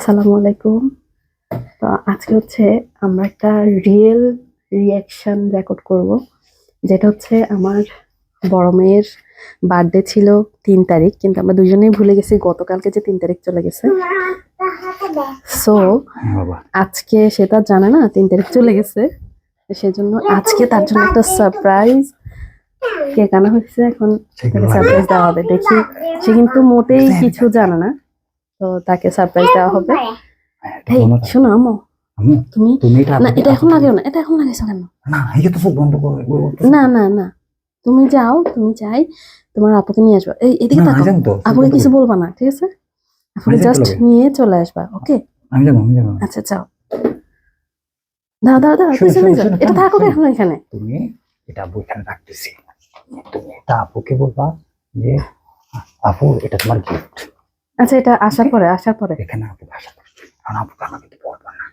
আসসালামু আলাইকুম। তো আজকে হচ্ছে আমরা একটা রিয়েল রিয়াকশন রেকর্ড করব, যেটা হচ্ছে আমার বড় মেয়ের বার্থডে ছিল ৩ তারিখ, কিন্তু আমরা দুজনেই ভুলে গেছি গতকালকে যে ৩ তারিখ চলে গেছে। সো আজকে সেটা জানে না ৩ তারিখ চলে গেছে, সেজন্য আজকে তার জন্য একটা সারপ্রাইজ কেক আনা হয়েছে। এখন তাকে সারপ্রাইজ দেওয়া হবে। দেখি, সে কিন্তু মোটেই কিছু জানে না, তো তাকে সারপ্রাইজ দেওয়া হবে। এই শোনো আম্মু, তুমি না, এটা এখন লাগেও না, এটা এখন লাগাইছো কেন? না না না, তুমি যাও, তুমি যাই তোমার আপুকে নিয়ে আসবা। এই এদিকে তাকাও, আপুকে কিছু বলবা না, ঠিক আছে? আপুকে জাস্ট নিয়ে চলে আসবা, ওকে? আচ্ছা যাও, দাও দাও দাও, পিছনে যাও। এটা থাকো এখন এখানে। তুমি এটা আপু এখানে রাখতেছি, তুমি এটা আপুকে বলবা যে আপু এটা তোমার গিফট। আচ্ছা, এটা আসার পরে এখানে আপু আসার পরে, কারণ আপু আমাকে তো বলবা না।